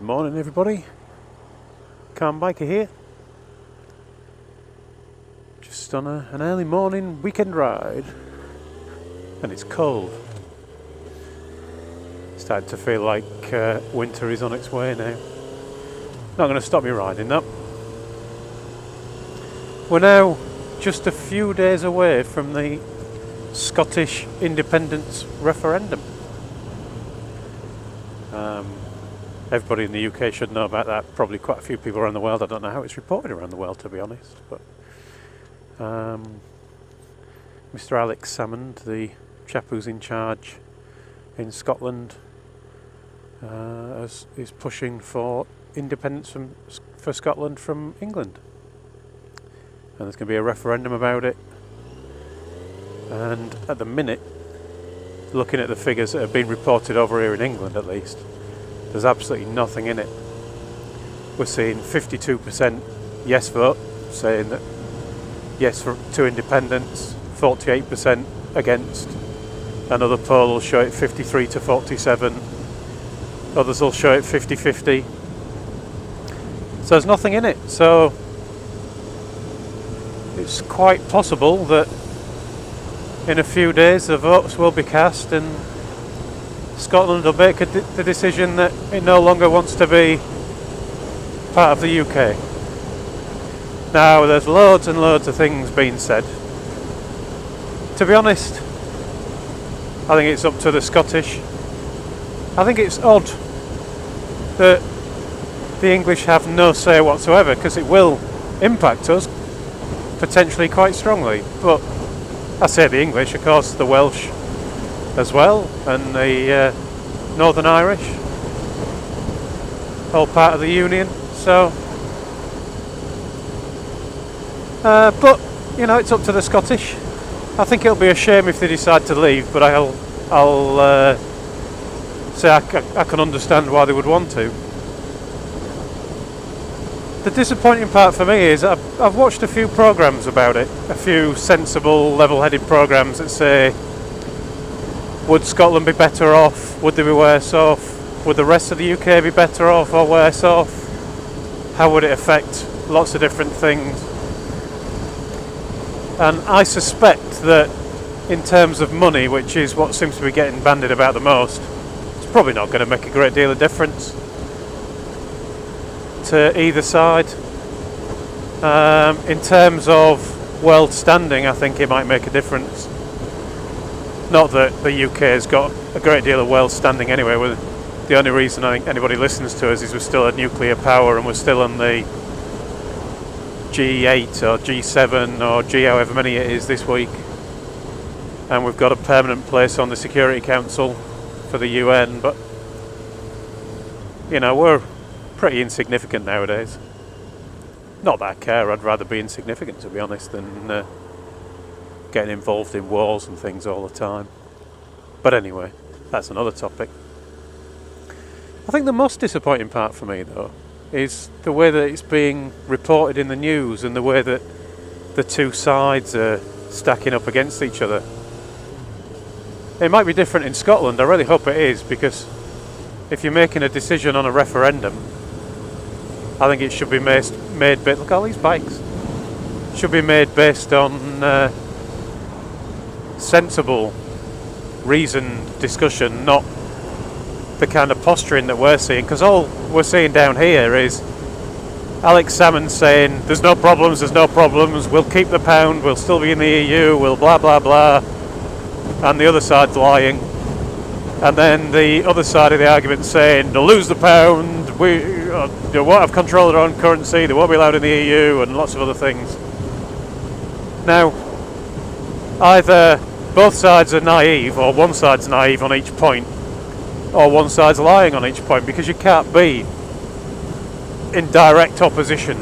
Morning everybody, Calm Biker here. Just on an early morning weekend ride, and it's cold. Starting to feel like winter is on its way now. Not going to stop me riding though. We're now just a few days away from the Scottish independence referendum. Everybody in the UK should know about that. Probably quite a few people around the world. I don't know how it's reported around the world, to be honest. But Mr. Alex Salmond, the chap who's in charge in Scotland, is pushing for independence for Scotland from England. And there's going to be a referendum about it. And at the minute, looking at the figures that have been reported over here in England at least, there's absolutely nothing in it. We're seeing 52% yes vote, saying that yes to independence, 48% against. Another poll will show it 53 to 47. Others will show it 50-50. So there's nothing in it. So it's quite possible that in a few days the votes will be cast and Scotland will make the decision that it no longer wants to be part of the UK. Now there's loads and loads of things being said. To be honest, I think it's up to the Scottish. I think it's odd that the English have no say whatsoever, because it will impact us potentially quite strongly. But I say the English, of course, the Welsh as well, and the Northern Irish, all part of the Union. So, but you know, it's up to the Scottish. I think it'll be a shame if they decide to leave, but I'll say I can understand why they would want to. The disappointing part for me is I've watched a few programmes about it, a few sensible, level-headed programmes that say, would Scotland be better off? Would they be worse off? Would the rest of the UK be better off or worse off? How would it affect lots of different things? And I suspect that in terms of money, which is what seems to be getting bandied about the most, it's probably not going to make a great deal of difference to either side. In terms of world standing, I think it might make a difference. Not that the UK has got a great deal of world standing anyway. The only reason I think anybody listens to us is we're still a nuclear power and we're still on the G8 or G7 or G however many it is this week. And we've got a permanent place on the Security Council for the UN, but you know, we're pretty insignificant nowadays. Not that I care, I'd rather be insignificant, to be honest, than getting involved in wars and things all the time. But anyway, that's another topic. I think the most disappointing part for me, though, is the way that it's being reported in the news and the way that the two sides are stacking up against each other. It might be different in Scotland, I really hope it is, because if you're making a decision on a referendum, I think it should be made look at all these bikes. Should be made based on sensible, reasoned discussion, not the kind of posturing that we're seeing. Because all we're seeing down here is Alex Salmond saying there's no problems, we'll keep the pound, we'll still be in the EU, we'll blah blah blah, and the other side's lying. And then the other side of the argument saying they'll lose the pound, they won't have control of their own currency, they won't be allowed in the EU, and lots of other things. Now, either both sides are naive, or one side's naive on each point, or one side's lying on each point, because you can't be in direct opposition.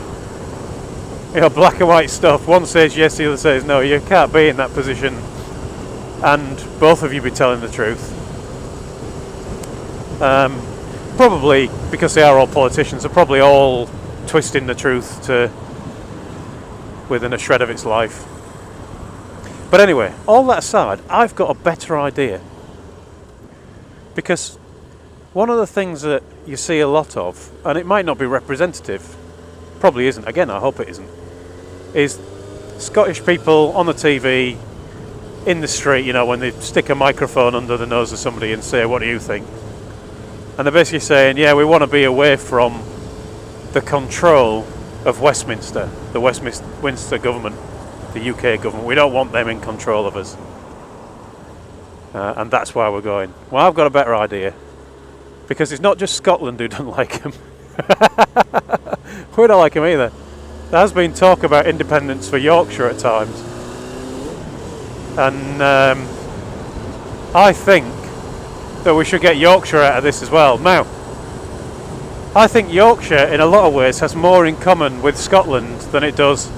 You know, black and white stuff, one says yes, the other says no. You can't be in that position and both of you be telling the truth. Probably because they are all politicians, they're probably all twisting the truth to within a shred of its life. But anyway, all that aside, I've got a better idea. Because one of the things that you see a lot of, and it might not be representative, probably isn't, again I hope it isn't, is Scottish people on the TV, in the street, you know, when they stick a microphone under the nose of somebody and say, what do you think? And they're basically saying, yeah, we want to be away from the control of Westminster, the Westminster government, the UK government. We don't want them in control of us. And that's why we're going. Well, I've got a better idea. Because it's not just Scotland who don't like him. We don't like him either. There has been talk about independence for Yorkshire at times. And I think that we should get Yorkshire out of this as well. Now, I think Yorkshire in a lot of ways has more in common with Scotland than it does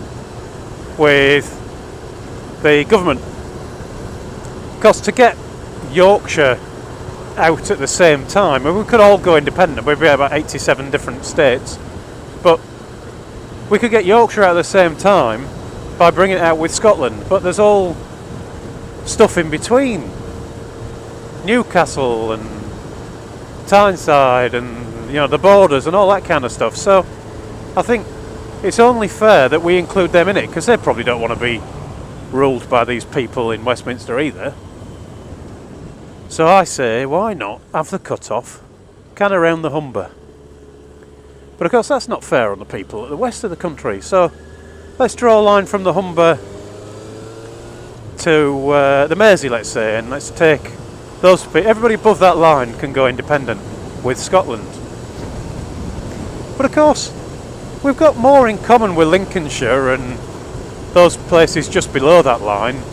with the government. Because to get Yorkshire out at the same time, and we could all go independent, we'd be about 87 different states, but we could get Yorkshire out at the same time by bringing it out with Scotland, but there's all stuff in between, Newcastle and Tyneside and, you know, the borders and all that kind of stuff. So I think it's only fair that we include them in it, because they probably don't want to be ruled by these people in Westminster either. So I say, why not have the cut-off kind of around the Humber? But of course that's not fair on the people at the west of the country. So let's draw a line from the Humber to the Mersey, let's say, and let's take those people. Everybody above that line can go independent with Scotland. But of course, we've got more in common with Lincolnshire and those places just below that line,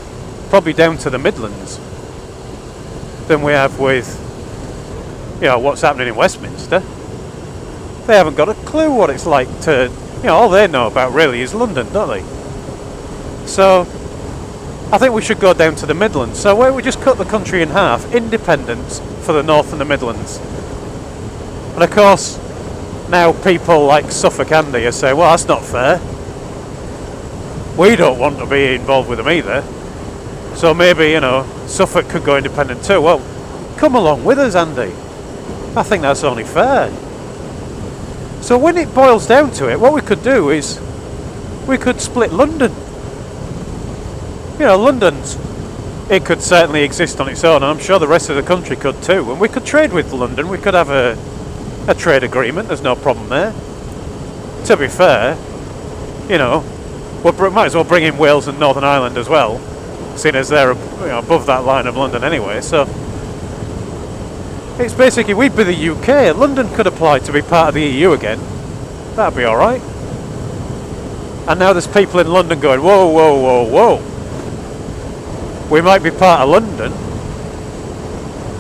probably down to the Midlands, than we have with, you know, what's happening in Westminster. They haven't got a clue what it's like to, you know, all they know about really is London, don't they? So I think we should go down to the Midlands. So where we just cut the country in half, independence for the North and the Midlands. And of course, now people like Suffolk Andy are saying, well, that's not fair. We don't want to be involved with them either. So maybe, you know, Suffolk could go independent too. Well, come along with us, Andy. I think that's only fair. So when it boils down to it, what we could do is we could split London. You know, London's, it could certainly exist on its own, and I'm sure the rest of the country could too. And we could trade with London. We could have a trade agreement. There's no problem there. To be fair, you know, we might as well bring in Wales and Northern Ireland as well, seeing as they're, you know, above that line of London anyway. So it's basically, we'd be the UK. London could apply to be part of the EU again. That'd be alright. And now there's people in London going, whoa, whoa, whoa, whoa. We might be part of London,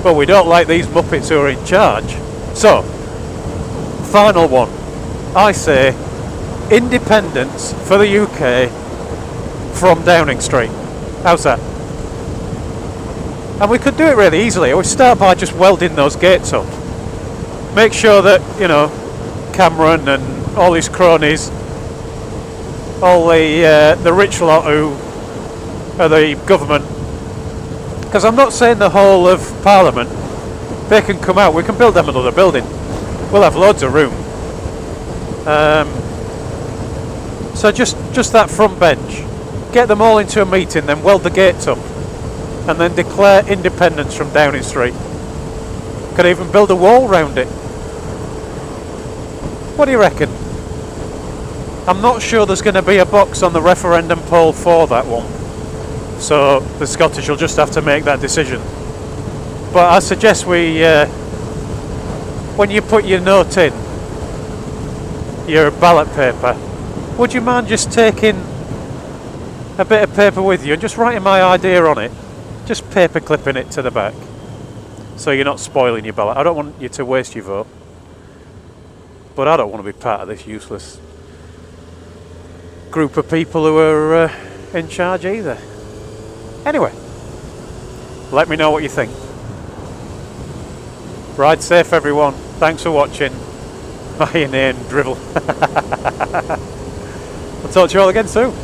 but we don't like these muppets who are in charge. So, final one. I say independence for the UK from Downing Street. How's that? And we could do it really easily. We start by just welding those gates up. Make sure that, you know, Cameron and all his cronies, all the rich lot who are the government, because I'm not saying the whole of Parliament, they can come out. We can build them another building. We'll have loads of room. So just that front bench. Get them all into a meeting, then weld the gates up, and then declare independence from Downing Street. Could even build a wall round it. What do you reckon? I'm not sure there's going to be a box on the referendum poll for that one, so the Scottish will just have to make that decision. But I suggest we, when you put your note in, your ballot paper, would you mind just taking a bit of paper with you and just writing my idea on it, just paper clipping it to the back, so you're not spoiling your ballot. I don't want you to waste your vote, but I don't want to be part of this useless group of people who are in charge either. Anyway, let me know what you think. Ride safe, everyone. Thanks for watching. My inane drivel. I'll talk to you all again soon.